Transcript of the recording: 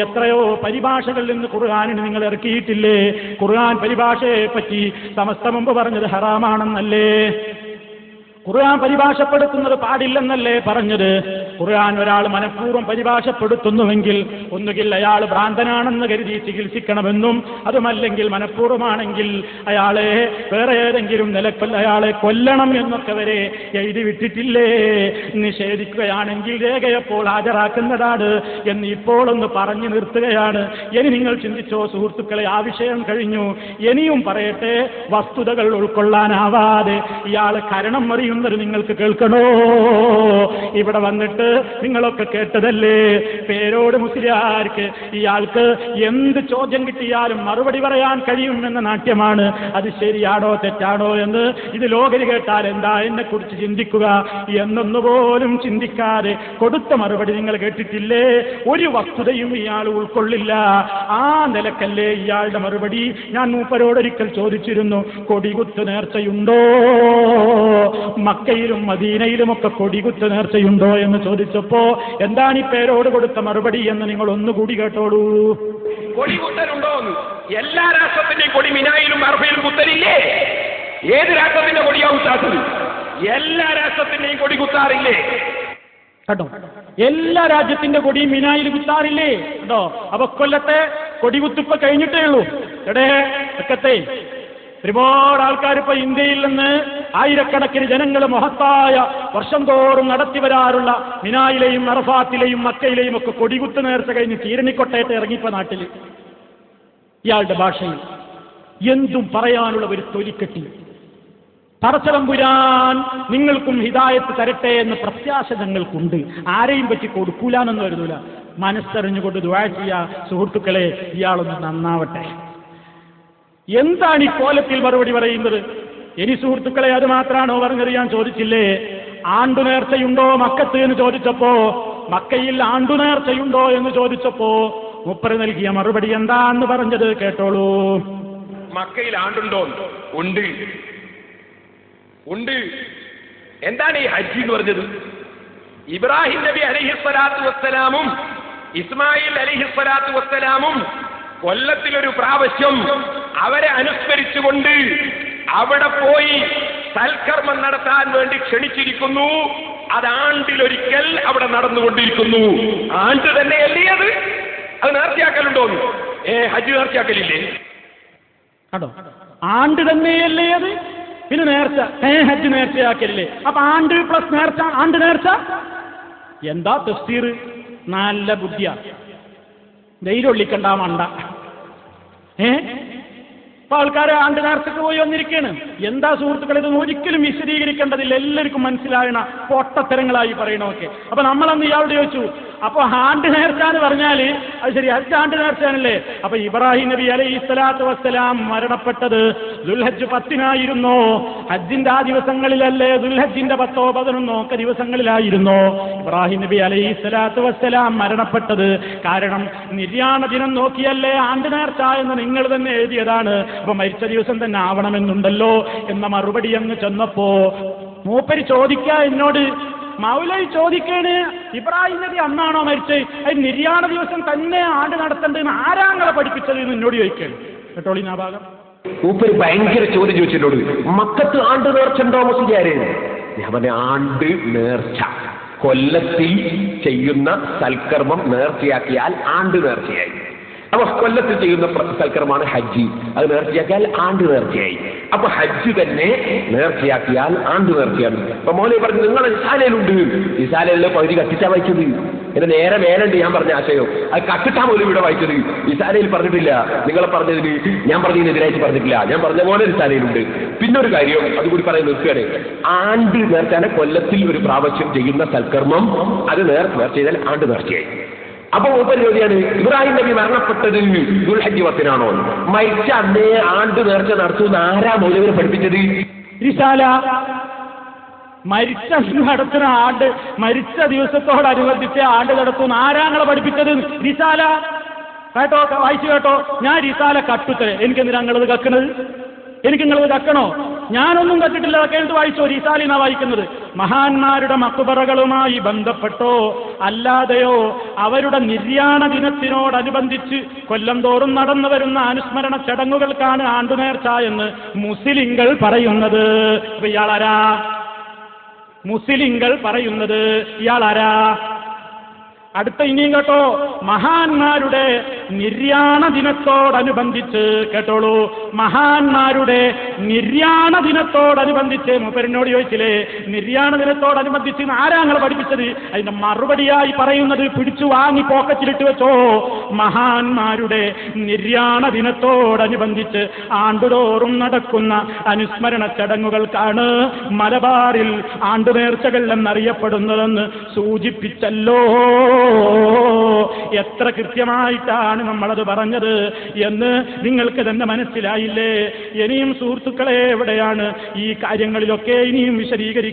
എത്രയോ പരിഭാഷകളിൽ നിന്ന് ഖുർആനിന് നിങ്ങൾ ഇറക്കിയിട്ടില്ലേ? ഖുർആൻ പരിഭാഷയെ പറ്റി സമസ്ത മുമ്പ് പറഞ്ഞത് ഹറാമാണെന്നല്ലേ? ഖുർആൻ പരിഭാഷപ്പെടുത്തുന്നത് പാടില്ലെന്നല്ലേ പറഞ്ഞത്? ഖുർആൻ ഒരാൾ മനഃപൂർവ്വം പരിഭാഷപ്പെടുത്തുന്നുവെങ്കിൽ ഒന്നുകിൽ അയാൾ ഭ്രാന്തനാണെന്ന് കരുതി ചികിത്സിക്കണമെന്നും, അതുമല്ലെങ്കിൽ മനഃപൂർവ്വമാണെങ്കിൽ അയാളെ വേറെ ഏതെങ്കിലും നിലക്കൽ അയാളെ കൊല്ലണം എന്നൊക്കെ വരെ എഴുതി വിട്ടിട്ടില്ലേ? നിഷേധിക്കുകയാണെങ്കിൽ രേഖയപ്പോൾ ഹാജരാക്കുന്നതാണ് എന്ന് ഇപ്പോൾ ഒന്ന് പറഞ്ഞു നിർത്തുകയാണ്. ഇനി നിങ്ങൾ ചിന്തിച്ചോ സുഹൃത്തുക്കളെ, ആ വിഷയം കഴിഞ്ഞു. ഇനിയും പറയട്ടെ, വസ്തുതകൾ ഉൾക്കൊള്ളാനാവാതെ ഇയാൾ കരണം മറിയുന്നത് നിങ്ങൾക്ക് കേൾക്കണോ? ഇവിടെ വന്നിട്ട് നിങ്ങളൊക്കെ കേട്ടതല്ലേ, പേരോട് മുസ്ലിയാർക്ക് ഇയാൾക്ക് എന്ത് ചോദ്യം കിട്ടിയാലും മറുപടി പറയാൻ കഴിയുമെന്ന നാട്യമാണ്. അത് ശരിയാണോ തെറ്റാണോ എന്ന് ഇത് ലോകര് കേട്ടാൽ എന്താ എന്നെ കുറിച്ച് ചിന്തിക്കുക എന്നൊന്നുപോലും ചിന്തിക്കാതെ കൊടുത്ത മറുപടി നിങ്ങൾ കേട്ടിട്ടില്ലേ? ഒരു വസ്തുതയും ഇയാൾ ഉൾക്കൊള്ളില്ല. ആ നിലക്കല്ലേ ഇയാളുടെ മറുപടി. ഞാൻ മൂപ്പരോടൊരിക്കൽ ചോദിച്ചിരുന്നു, കൊടികുത്ത് നേർച്ചയുണ്ടോ? മക്കയിലും മദീനയിലുമൊക്കെ കൊടികുത്ത് നേർച്ചയുണ്ടോ എന്ന് ചോദിച്ചപ്പോ എന്താണ് ഈ പേരോട് കൊടുത്ത മറുപടി എന്ന് നിങ്ങൾ ഒന്നുകൂടി കേട്ടോളൂ. കൊടികുത്തലുണ്ടോ? എല്ലാ രാഷ്ട്രത്തിന്റെയും കൊടി മിനായിലും അർഫയിലും കുത്തലില്ലേ? ഏത് രാഷ്ട്രത്തിന്റെ കൊടിയാ കുത്താത്തത്? എല്ലാ രാഷ്ട്രത്തിന്റെയും കൊടി കുത്താറില്ലേ? കേട്ടോ, എല്ലാ രാജ്യത്തിന്റെ കൊടിയും മിനായിൽ കുത്താറില്ലേ? കേട്ടോ, അപ്പൊ കൊല്ലത്തെ കൊടികുത്തിപ്പ കഴിഞ്ഞിട്ടേ ഉള്ളൂ. എടേ ഒക്കത്തെ ഒരുപാട് ആൾക്കാർ ഇപ്പൊ ഇന്ത്യയിൽ നിന്ന് ആയിരക്കണക്കിന് ജനങ്ങൾ മഹത്തായ വർഷം തോറും നടത്തി വരാറുള്ള മിനായിലെയും അറഫാത്തിലെയും മക്കയിലെയും ഒക്കെ കൊടികുത്ത് നേർച്ച കഴിഞ്ഞ് കീരണിക്കൊട്ടയത്തെ ഇറങ്ങിപ്പോ നാട്ടിൽ ഇയാളുടെ ഭാഷയിൽ എന്തും പറയാനുള്ള ഒരു തൊലിക്കെട്ടി. പടച്ചതമ്പുരാൻ നിങ്ങൾക്കും ഹിദായത്ത് തരട്ടെ എന്ന് പ്രത്യാശ ഞങ്ങൾക്കുണ്ട്. ആരെയും പറ്റി കൊടുക്കൂലെന്നൊന്നും കരുതൂല. മനസ്സറിഞ്ഞുകൊണ്ട് ദുആ ചെയ്യാ സുഹൃത്തുക്കളെ, ഇയാളൊന്ന് നന്നാവട്ടെ. എന്താണ് ഈ കോലത്തിൽ മറുപടി പറയുന്നത്? ഇനി സുഹൃത്തുക്കളെ, അത് മാത്രമാണോ പറഞ്ഞത്? ഞാൻ ചോദിച്ചില്ലേ, ആണ്ടുനേർച്ചയുണ്ടോ മക്കത്ത് എന്ന് ചോദിച്ചപ്പോ, മക്കയിൽ ആണ്ടുനേർച്ചയുണ്ടോ എന്ന് ചോദിച്ചപ്പോ മൂപ്പര് നൽകിയ മറുപടി എന്താന്ന് പറഞ്ഞത് കേട്ടോളൂ. മക്കയിൽ ആണ്ടുണ്ടോ? ഉണ്ട്, ഉണ്ട്. എന്താണ് ഈ ഹജ്ജ് എന്ന് പറഞ്ഞത്? ഇബ്രാഹിം നബി അലൈഹിസ്സലാത്തു വസ്സലാമും ഇസ്മായിൽ അലൈഹിസ്സലാത്തു വസ്സലാമും കൊല്ലത്തിലൊരു പ്രാവശ്യം അവരെ അനുസ്മരിച്ചുകൊണ്ട് അവിടെ പോയി സൽക്കർമ്മം നടത്താൻ വേണ്ടി ക്ഷണിച്ചിരിക്കുന്നു. അത് ആണ്ടിലൊരിക്കൽ അവിടെ നടന്നുകൊണ്ടിരിക്കുന്നു. ആണ്ട് തന്നെയല്ലേ അത്? അത് നേർച്ചയാക്കലുണ്ടോന്ന്? ഹജ്ജ് നേർച്ചയാക്കലില്ലേ? കേട്ടോ, ആണ്ട് തന്നെയല്ലേ അത്? പിന്നെ നേർച്ച, ഹജ്ജ് നേർച്ചയാക്കലില്ലേ? അപ്പൊ ആണ്ട് പ്ലസ് നേർച്ച, ആണ്ട് നേർച്ച എന്താ തഫ്സീർ? നല്ല ബുദ്ധിയാ, ധൈര്യൊള്ളിക്കണ്ട മണ്ട. ഇപ്പൊ ആൾക്കാർ ആണ്ട് നേർച്ചക്ക് പോയി വന്നിരിക്കുകയാണ്. എന്താ സുഹൃത്തുക്കൾ, ഇതൊന്നും ഒരിക്കലും വിശദീകരിക്കേണ്ടതില്ല. എല്ലാവർക്കും മനസ്സിലാകണ പൊട്ടത്തരങ്ങളായി പറയണമൊക്കെ. അപ്പൊ നമ്മളന്ന് ഇയാളോട് ചോദിച്ചു, അപ്പൊ ആണ്ട് നേർച്ച എന്ന് പറഞ്ഞാല് അത് ശരി, ഹജ്ജ് ആണ്ട് നേർച്ചയാണല്ലേ? അപ്പൊ ഇബ്രാഹിം നബി അലൈഹിസ്സലാത്തു വസ്സലാം മരണപ്പെട്ടത് ദുൽഹജ്ജ് 10-നായിരുന്നോ? ഹജ്ജിന്റെ ആ ദിവസങ്ങളിലല്ലേ? ദുൽഹജ്ജിന്റെ 10ഓ 11ഓ ഒക്കെ ദിവസങ്ങളിലായിരുന്നോ ഇബ്രാഹിം നബി അലൈഹിസ്സലാത്തു വസ്സലാം മരണപ്പെട്ടത്? കാരണം നിര്യാണ ദിനം നോക്കിയല്ലേ ആണ്ട് നേർച്ച എന്ന് നിങ്ങൾ തന്നെ എഴുതിയതാണ്. അപ്പൊ മരിച്ച ദിവസം തന്നെ ആവണമെന്നുണ്ടല്ലോ എന്ന മറുപടി അങ്ങ് ചെന്നപ്പോ മൂപ്പര് ചോദിക്കാ എന്നോട്, മൗലവി ചോദിക്കാണ്, ഇബ്രാഹിം നബി അന്നാണോ മരിച്ചത്? അത് നിര്യാണ ദിവസം തന്നെ ആണ്ട് നടത്തേണ്ടതെന്ന് ആരാങ്ങളെ പഠിപ്പിച്ചത് എന്ന് എന്നോട് ചോദിക്കാണ്. കേട്ടോളി ആ ഭാഗം. മൂപ്പര് ഭയങ്കര ചോദ്യം ചോദിച്ചിട്ടോട്, മക്കത്ത് ആണ്ട് നേർച്ചുണ്ടോ മുസ്ലിയാര്? ഞാൻ പറഞ്ഞ ആണ്ട് നേർച്ച, കൊല്ലത്തിൽ ചെയ്യുന്ന സൽക്കർമ്മം നേർച്ചയാക്കിയാൽ ആണ്ട് നേർച്ചയായി. അപ്പൊ കൊല്ലത്തിൽ ചെയ്യുന്ന സൽക്കർമ്മമാണ് ഹജ്ജ്. അത് നേർച്ചയാക്കിയാൽ ആണ്ട് നേർച്ചയായി. അപ്പൊ ഹജ്ജ് തന്നെ നേർച്ചയാക്കിയാൽ ആണ്ട് നേർച്ചയാണ്. അപ്പൊ മോനെ പറഞ്ഞു, നിങ്ങൾ ഇസാലയിലുണ്ട്, ഇസാലയിലെ പകുതി കത്തിച്ചാ വായിച്ചത്. എന്നെ നേരെ മേലുണ്ട് ഞാൻ പറഞ്ഞ ആശയം. അത് കത്തിട്ടാ പോലും ഇവിടെ വായിച്ചത്. ഇസാലയിൽ പറഞ്ഞിട്ടില്ല. നിങ്ങളെ പറഞ്ഞതിന് ഞാൻ പറഞ്ഞതിനെതിരായിട്ട് പറഞ്ഞിട്ടില്ല. ഞാൻ പറഞ്ഞ പോലെ ഇസാലയിലുണ്ട്. പിന്നെ ഒരു കാര്യം അതുകൂടി പറയാൻ നിൽക്കുകയാണ്. ആണ്ട് നേർച്ചാണ് കൊല്ലത്തിൽ ഒരു പ്രാവശ്യം ചെയ്യുന്ന സൽക്കർമ്മം. അത് നേർച്ച ചെയ്താൽ ആണ്ട് നേർച്ചയായി. അപ്പൊ മൂപ്പര് ചോദ്യാണ്, ഇബ്രാഹിം നബി മരണപ്പെട്ടത് ദുൽഹജ്ജ് 10-നാണോ? മരിച്ച അന്നേ ആണ്ട് നേർച്ച നടത്തുന്ന ആരാ മൗലവിനെ പഠിപ്പിച്ചത്? റിസാല. മരിച്ച നടത്തുന്ന ആണ്ട്, മരിച്ച ദിവസത്തോടനുബന്ധിച്ച് ആണ്ട് നടത്തുന്ന ആരാങ്ങളെ പഠിപ്പിച്ചത്? റിസാല. കേട്ടോ, വായിച്ചു കേട്ടോ. ഞാൻ റിസാല കട്ടുത്തരേ. എനിക്കെന്തിനാ നിങ്ങളത് കക്കണത്? എനിക്ക് നിങ്ങളത് കക്കണോ? ഞാനൊന്നും കേട്ടിട്ടില്ല, കേട്ട് വായിച്ചോ, റീസാലിനാ വായിക്കുന്നത്. മഹാന്മാരുടെ മക്ബറകളുമായി ബന്ധപ്പെട്ടോ അല്ലാതെയോ അവരുടെ നിര്യാണ ദിനത്തിനോടനുബന്ധിച്ച് കൊല്ലം തോറും നടന്നു വരുന്ന അനുസ്മരണ ചടങ്ങുകൾക്കാണ് ആണ്ടുനേർച്ച എന്ന് മുസ്ലിങ്ങൾ പറയുന്നത്. ഇയാളാരാ? മുസ്ലിങ്ങൾ പറയുന്നത് ഇയാളാരാ? അടുത്ത ഇനിയും കേട്ടോ, മഹാന്മാരുടെ നിര്യാണ ദിനത്തോടനുബന്ധിച്ച്, കേട്ടോളൂ, മഹാന്മാരുടെ നിര്യാണ ദിനത്തോടനുബന്ധിച്ച്, മൂപ്പരിനോട് ചോദിച്ചില്ലേ നിര്യാണ ദിനത്തോടനുബന്ധിച്ച് ആരാ നിങ്ങൾ പഠിപ്പിച്ചത്? അതിന്റെ മറുപടിയായി പറയുന്നത് പിടിച്ചു വാങ്ങി പോക്കറ്റിലിട്ട് വെച്ചോ. മഹാന്മാരുടെ നിര്യാണ ദിനത്തോടനുബന്ധിച്ച് ആണ്ടുതോറും നടക്കുന്ന അനുസ്മരണ ചടങ്ങുകൾക്കാണ് മലബാറിൽ ആണ്ടുനേർച്ചകൾ എന്നറിയപ്പെടുന്നതെന്ന് സൂചിപ്പിച്ചല്ലോ. എത്ര കൃത്യമായിട്ടാണ് നമ്മളത് പറഞ്ഞത് എന്ന് നിങ്ങൾക്ക് തന്നെ മനസ്സിലായില്ലേ? ഇനിയും സുഹൃത്തുക്കളെ എവിടെയാണ് ഈ കാര്യങ്ങളിലൊക്കെ ഇനിയും വിശദീകരിക്കുന്നത്?